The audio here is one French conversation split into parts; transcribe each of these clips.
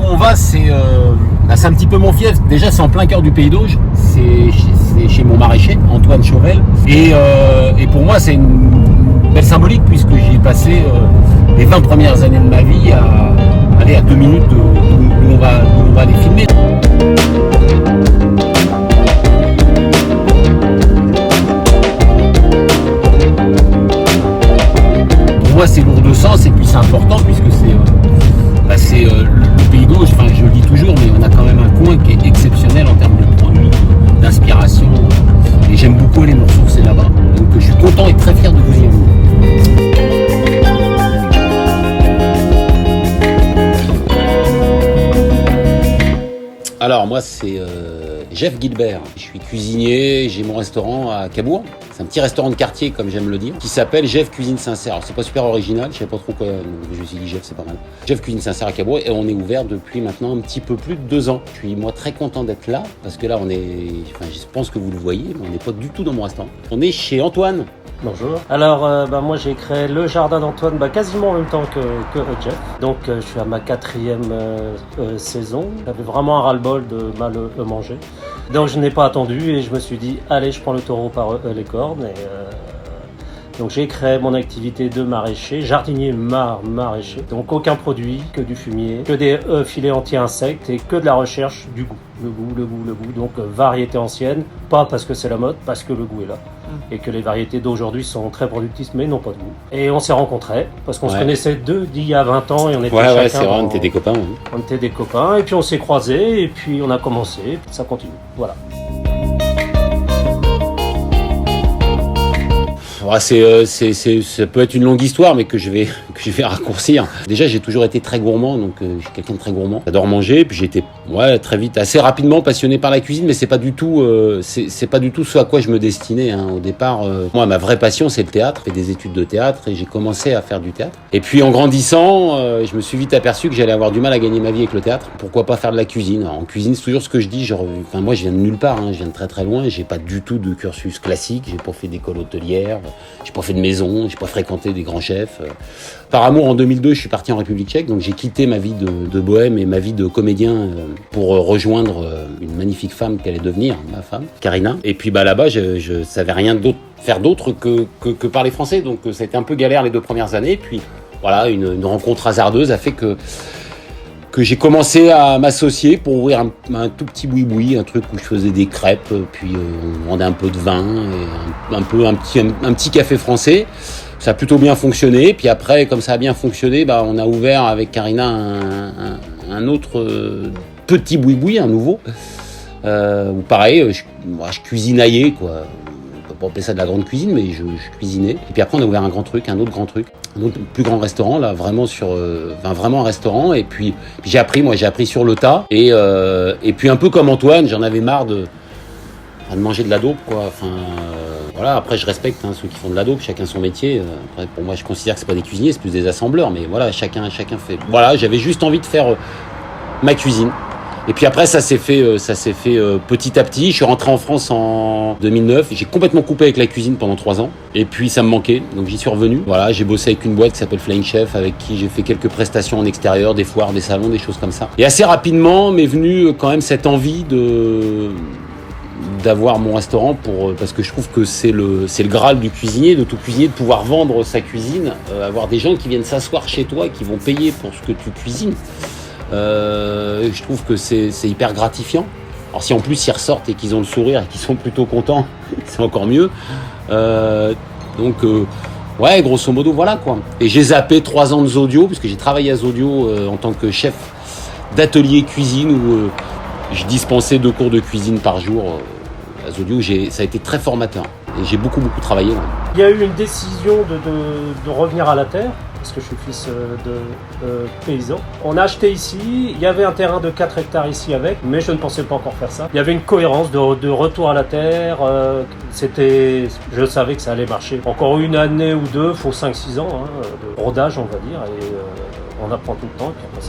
où on va, c'est un petit peu mon fief. Déjà, c'est en plein cœur du Pays d'Auge. C'est chez mon maraîcher, Antoine Chauvel. Et pour moi, c'est une belle symbolique puisque j'ai passé les 20 premières années de ma vie à aller à 2 minutes d'où on va les filmer. Pour moi, c'est lourd de sens et puis c'est important puisque c'est le Pays d'Auge. Enfin, je le dis toujours, mais on a quand même un coin qui est exceptionnel en termes de produits, d'inspiration. Et j'aime beaucoup aller me ressourcer là-bas. Donc je suis content et très fier de vous y emmener. Alors moi c'est Jeff Gilbert, je suis cuisinier, j'ai mon restaurant à Cabourg. C'est un petit restaurant de quartier comme j'aime le dire, qui s'appelle Jeff Cuisine Sincère. Alors c'est pas super original, je sais pas trop quoi, je me suis dit Jeff c'est pas mal. Jeff Cuisine Sincère à Cabourg et on est ouvert depuis maintenant un petit peu plus de 2 ans. Je suis moi très content d'être là parce que là je pense que vous le voyez, mais on n'est pas du tout dans mon restaurant. On est chez Antoine. Bonjour. Alors, moi j'ai créé le jardin d'Antoine quasiment en même temps que Jeff. Donc je suis à ma 4e saison. J'avais vraiment un ras-le-bol de mal manger. Donc je n'ai pas attendu et je me suis dit allez, je prends le taureau par les cornes. Donc j'ai créé mon activité de maraîcher, jardinier maraîcher. Donc aucun produit, que du fumier, que des filets anti-insectes et que de la recherche du goût. Le goût. Donc variété ancienne, pas parce que c'est la mode, parce que le goût est là. Et que les variétés d'aujourd'hui sont très productives mais n'ont pas de goût. Et on s'est rencontrés parce qu'on se connaissait d'il y a 20 ans et on était chacun c'est vrai, on était des copains. On était des copains et puis on s'est croisés et puis on a commencé, et puis ça continue. Voilà. Ça peut être une longue histoire, mais que je vais raccourcir. Déjà, j'ai toujours été très gourmand, donc je suis quelqu'un de très gourmand. J'adore manger, puis j'ai été très vite, assez rapidement passionné par la cuisine, mais c'est pas du tout ce à quoi je me destinais. Hein. Au départ, moi, ma vraie passion, c'est le théâtre. J'ai fait des études de théâtre et j'ai commencé à faire du théâtre. Et puis, en grandissant, je me suis vite aperçu que j'allais avoir du mal à gagner ma vie avec le théâtre. Pourquoi pas faire de la cuisine? Alors, en cuisine, c'est toujours ce que je dis. Moi, je viens de nulle part. Hein. Je viens de très très loin. J'ai pas du tout de cursus classique. J'ai pas fait d'école hôtelière. J'ai pas fait de maison, j'ai pas fréquenté des grands chefs. Par amour, en 2002, je suis parti en République tchèque, donc j'ai quitté ma vie de bohème et ma vie de comédien pour rejoindre une magnifique femme qu'elle est devenir, ma femme, Karina. Et puis là-bas, je savais rien faire d'autre que parler français, donc ça a été un peu galère les 2 premières années. Puis voilà, une rencontre hasardeuse a fait que j'ai commencé à m'associer pour ouvrir un tout petit boui-boui, un truc où je faisais des crêpes, puis on vendait un peu de vin, et un petit café français. Ça a plutôt bien fonctionné. Puis après, comme ça a bien fonctionné, on a ouvert avec Karina un autre petit boui-boui, un nouveau. Où pareil, je cuisinaillais, quoi. On peut pas appeler ça de la grande cuisine, mais je cuisinais. Et puis après, on a ouvert un autre grand truc, un autre plus grand restaurant, là, vraiment vraiment un restaurant. Et puis j'ai appris sur le tas. Et puis un peu comme Antoine, j'en avais marre de manger de la dope, quoi. Voilà, après je respecte ceux qui font de la dope, chacun son métier. Après, pour moi, je considère que c'est pas des cuisiniers, c'est plus des assembleurs. Mais voilà, chacun fait. Voilà, j'avais juste envie de faire ma cuisine. Et puis après, ça s'est fait petit à petit. Je suis rentré en France en 2009. J'ai complètement coupé avec la cuisine pendant 3 ans. Et puis ça me manquait, donc j'y suis revenu. Voilà, j'ai bossé avec une boîte qui s'appelle Flying Chef, avec qui j'ai fait quelques prestations en extérieur, des foires, des salons, des choses comme ça. Et assez rapidement m'est venue quand même cette envie d'avoir mon restaurant parce que je trouve que c'est le Graal du cuisinier, de tout cuisinier, de pouvoir vendre sa cuisine, avoir des gens qui viennent s'asseoir chez toi, qui vont payer pour ce que tu cuisines. Je trouve que c'est hyper gratifiant. Alors si en plus ils ressortent et qu'ils ont le sourire et qu'ils sont plutôt contents, c'est encore mieux. Grosso modo, voilà quoi. Et j'ai zappé 3 ans de Zodio, parce que j'ai travaillé à Zodio en tant que chef d'atelier cuisine où je dispensais 2 cours de cuisine par jour. À Zodio, ça a été très formateur et j'ai beaucoup travaillé. Ouais. Il y a eu une décision de revenir à la terre, parce que je suis fils de paysan. On a acheté ici, il y avait un terrain de 4 hectares ici avec, mais je ne pensais pas encore faire ça. Il y avait une cohérence de retour à la terre, je savais que ça allait marcher. Encore une année ou 2, il faut 5-6 ans de rodage on va dire, et on apprend tout le temps. Et puis après,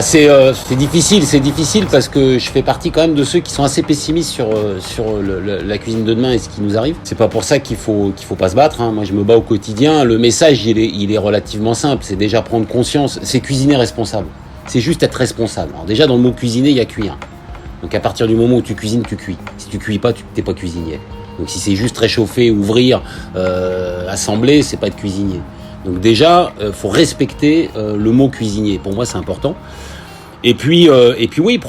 C'est difficile parce que je fais partie quand même de ceux qui sont assez pessimistes sur la cuisine de demain et ce qui nous arrive. C'est pas pour ça qu'il faut pas se battre, hein. Moi je me bats au quotidien. Le message il est relativement simple, c'est déjà prendre conscience, c'est cuisiner responsable. C'est juste être responsable. Alors déjà dans le mot cuisiner, il y a cuire. Donc à partir du moment où tu cuisines, tu cuis. Si tu cuis pas, tu t'es pas cuisinier. Donc si c'est juste réchauffer, ouvrir, assembler, c'est pas être cuisinier. Donc déjà, faut respecter le mot cuisinier. Pour moi, c'est important. Et puis oui,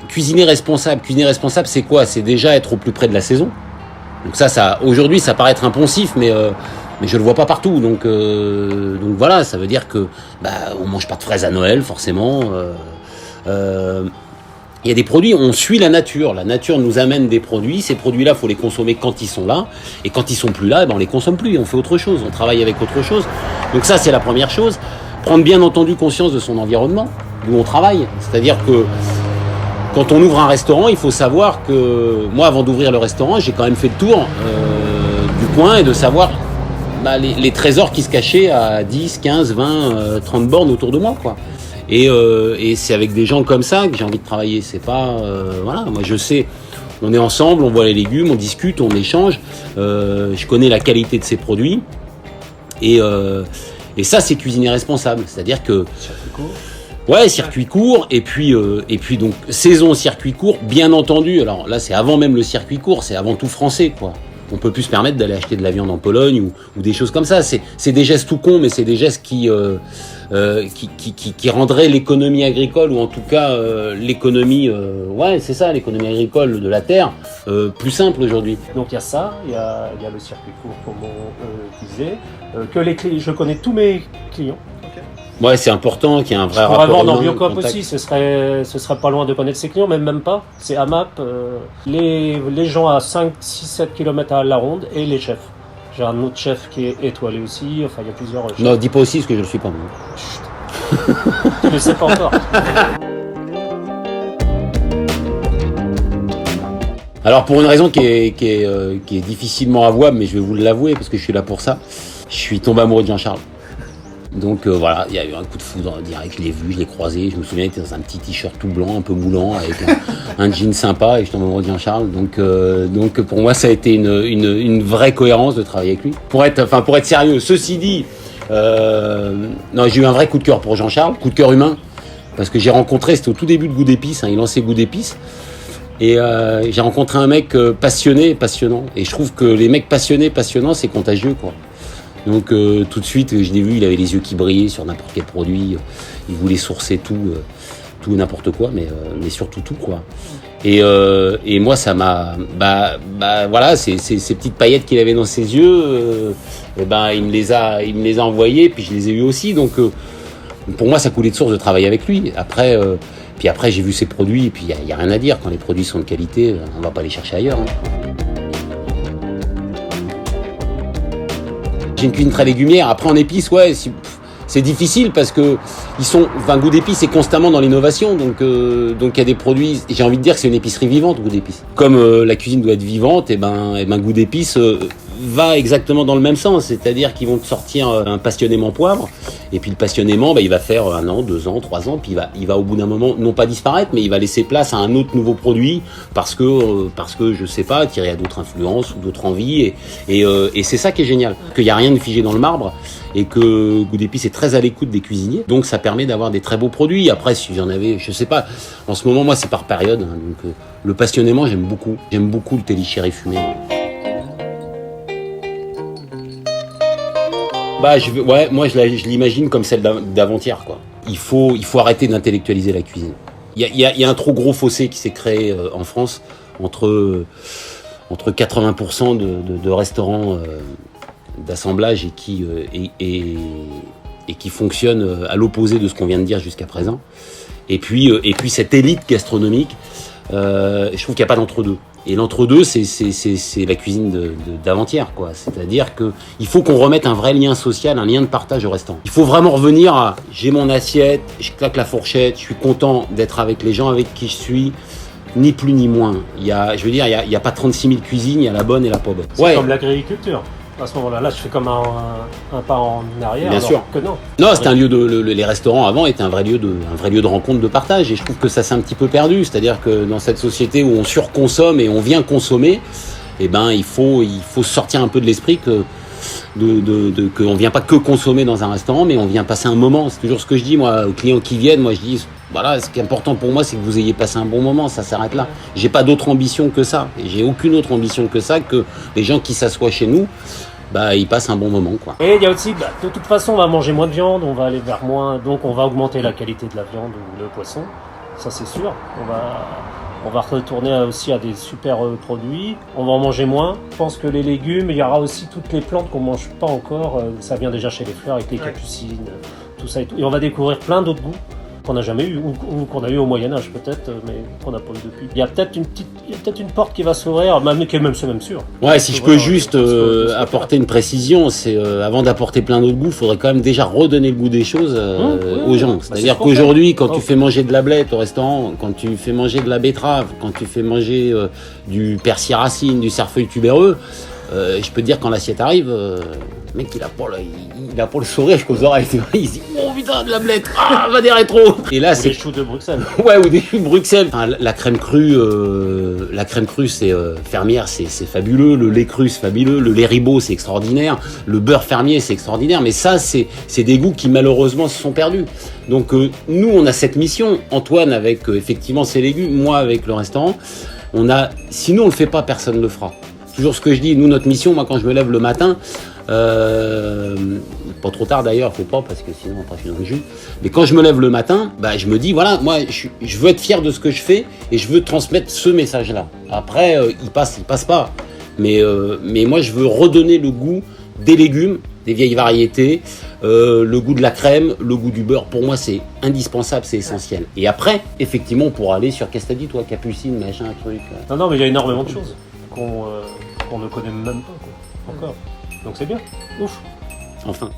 cuisiner responsable. Cuisiner responsable, c'est quoi? C'est déjà être au plus près de la saison. Donc ça aujourd'hui, ça paraît être impensif, mais je le vois pas partout. Donc voilà, ça veut dire que on mange pas de fraises à Noël, forcément. Il y a des produits, on suit la nature. La nature nous amène des produits. Ces produits-là, faut les consommer quand ils sont là. Et quand ils sont plus là, on les consomme plus. On fait autre chose. On travaille avec autre chose. Donc ça, c'est la première chose. Prendre bien entendu conscience de son environnement, d'où on travaille. C'est-à-dire que quand on ouvre un restaurant, il faut savoir que moi, avant d'ouvrir le restaurant, j'ai quand même fait le tour du coin et de savoir les trésors qui se cachaient à 10, 15, 20, 30 bornes autour de moi, quoi. Et c'est avec des gens comme ça que j'ai envie de travailler. C'est pas voilà, moi je sais, on est ensemble, on voit les légumes, on discute, on échange. Je connais la qualité de ces produits et ça c'est cuisiner responsable. C'est-à-dire que circuit court et puis donc saison circuit court, bien entendu. Alors là c'est avant même le circuit court, c'est avant tout français, quoi. On peut plus se permettre d'aller acheter de la viande en Pologne ou des choses comme ça. C'est des gestes tout cons, mais c'est des gestes qui rendraient l'économie agricole, ou en tout cas l'économie, c'est ça, l'économie agricole de la terre, plus simple aujourd'hui. Donc il y a ça, il y a le circuit court, comme on disait, je connais tous mes clients. Ouais, c'est important qu'il y ait un vrai rapport. rapport Vraiment, dans humain, Biocoop contact. aussi, ce serait pas loin de connaître ses clients, même pas. C'est AMAP, les gens à 5, 6, 7 km à la ronde et les chefs. J'ai un autre chef qui est étoilé aussi, enfin il y a plusieurs chefs. Non, dis pas aussi parce que je le suis pas moi. Chut. Je le sais pas encore. Alors pour une raison qui est difficilement avouable, mais je vais vous l'avouer parce que je suis là pour ça, je suis tombé amoureux de Jean-Charles. Donc voilà, il y a eu un coup de foudre direct, je l'ai vu, je l'ai croisé, je me souviens, il était dans un petit t-shirt tout blanc, un peu moulant, avec un jean sympa, et je tombe amoureux de Jean-Charles. Donc pour moi, ça a été une vraie cohérence de travailler avec lui. Pour être sérieux, ceci dit, j'ai eu un vrai coup de cœur pour Jean-Charles, coup de cœur humain, parce que j'ai rencontré, c'était au tout début de Goût d'épices, il lançait Goût d'épices, et j'ai rencontré un mec passionné et passionnant, et je trouve que les mecs passionnés, passionnants, c'est contagieux, quoi. Donc tout de suite, je l'ai vu, il avait les yeux qui brillaient sur n'importe quel produit, il voulait sourcer tout n'importe quoi, mais surtout tout, quoi. Et moi, ça m'a, voilà, ces petites paillettes qu'il avait dans ses yeux, il me les a envoyées, puis je les ai eues aussi. Donc pour moi, ça coulait de source de travailler avec lui. Après, j'ai vu ses produits, et puis il y a rien à dire. Quand les produits sont de qualité, on va pas les chercher ailleurs, hein. J'ai une cuisine très légumière. Après en épices, c'est difficile parce que Goût d'épices est constamment dans l'innovation. Donc il y a des produits. J'ai envie de dire que c'est une épicerie vivante, Goût d'épices. Comme la cuisine doit être vivante, et Goût d'épices va exactement dans le même sens. C'est-à-dire qu'ils vont te sortir un passionnément poivre, et puis le passionnément, il va faire 1 an, 2 ans, 3 ans, puis il va au bout d'un moment non pas disparaître, mais il va laisser place à un autre nouveau produit parce que je sais pas, tiré à d'autres influences ou d'autres envies, et c'est ça qui est génial, qu'il y a rien de figé dans le marbre, et que Goût d'épices est très à l'écoute des cuisiniers, donc ça permet d'avoir des très beaux produits. Après, si j'en avais, je sais pas, en ce moment moi c'est par période, hein, donc le passionnément j'aime beaucoup le télichéri fumé. Je l'imagine comme celle d'avant-hier, quoi. Il faut arrêter d'intellectualiser la cuisine. Il y a un trop gros fossé qui s'est créé en France entre 80% de restaurants d'assemblage et qui fonctionnent à l'opposé de ce qu'on vient de dire jusqu'à présent. Et puis cette élite gastronomique, je trouve qu'il n'y a pas d'entre-deux. Et l'entre-deux, c'est la cuisine d'avant-hier, quoi. C'est-à-dire que il faut qu'on remette un vrai lien social, un lien de partage au restaurant. Il faut vraiment revenir à j'ai mon assiette, je claque la fourchette, je suis content d'être avec les gens avec qui je suis, ni plus ni moins. Il y a pas 36 000 cuisines, il y a la bonne et la pas bonne. C'est comme l'agriculture. à ce moment-là. Là, je fais comme un pas en arrière. Bien sûr. Que non. Non, c'était un lieu les restaurants avant étaient un vrai lieu de rencontre, de partage. Et je trouve que ça s'est un petit peu perdu. C'est-à-dire que dans cette société où on surconsomme et on vient consommer, eh ben, il faut sortir un peu de l'esprit qu'on vient pas que consommer dans un restaurant, mais on vient passer un moment. C'est toujours ce que je dis, moi, aux clients qui viennent. Moi, je dis, voilà, ce qui est important pour moi, c'est que vous ayez passé un bon moment. Ça s'arrête là. J'ai pas d'autre ambition que ça. Et j'ai aucune autre ambition que ça, que les gens qui s'assoient chez nous, bah, ils passent un bon moment, quoi. Et il y a aussi, de toute façon, on va manger moins de viande, on va aller vers moins, donc on va augmenter la qualité de la viande ou le poisson. Ça, c'est sûr. On va retourner aussi à des super produits. On va en manger moins. Je pense que les légumes, il y aura aussi toutes les plantes qu'on mange pas encore. Ça vient déjà chez les fleurs avec les capucines, tout ça et tout. Et on va découvrir plein d'autres goûts qu'on n'a jamais eu ou qu'on a eu au Moyen-Âge peut-être, mais qu'on n'a pas eu depuis. Il y a peut-être une porte qui va s'ouvrir, c'est même sûr. Ouais, si je peux juste apporter une précision, c'est avant d'apporter plein d'autres goûts, il faudrait quand même déjà redonner le goût des choses aux gens. C'est-à-dire qu'aujourd'hui, quand tu fais manger de la blette au restaurant, quand tu fais manger de la betterave, quand tu fais manger du persil racine, du cerfeuil tubéreux, je peux te dire quand l'assiette arrive, le mec il a pas le sourire jusqu'aux oreilles, il se dit oh putain de la blette, va des rétros. Et là c'est des choux de Bruxelles. Ouais, ou des choux de Bruxelles. Enfin, la crème crue c'est fermière, c'est fabuleux, le lait cru c'est fabuleux, le lait ribot c'est extraordinaire, le beurre fermier c'est extraordinaire, mais ça c'est des goûts qui malheureusement se sont perdus. Donc nous on a cette mission, Antoine avec effectivement ses légumes, moi avec le restaurant, si nous on le fait pas, personne le fera. Toujours ce que je dis, nous notre mission, moi quand je me lève le matin, pas trop tard d'ailleurs, faut pas parce que sinon après je suis dans le jus. Mais quand je me lève le matin, bah je me dis voilà, moi je veux être fier de ce que je fais et je veux transmettre ce message-là. Après il passe pas. Mais moi je veux redonner le goût des légumes, des vieilles variétés, le goût de la crème, le goût du beurre. Pour moi c'est indispensable, c'est essentiel. Et après effectivement on pourra aller sur qu'est-ce que t'as dit toi, capucine, machin, truc. Non mais il y a énormément de choses qu'on ne connaît même pas quoi, encore. Donc c'est bien. Ouf. Enfin.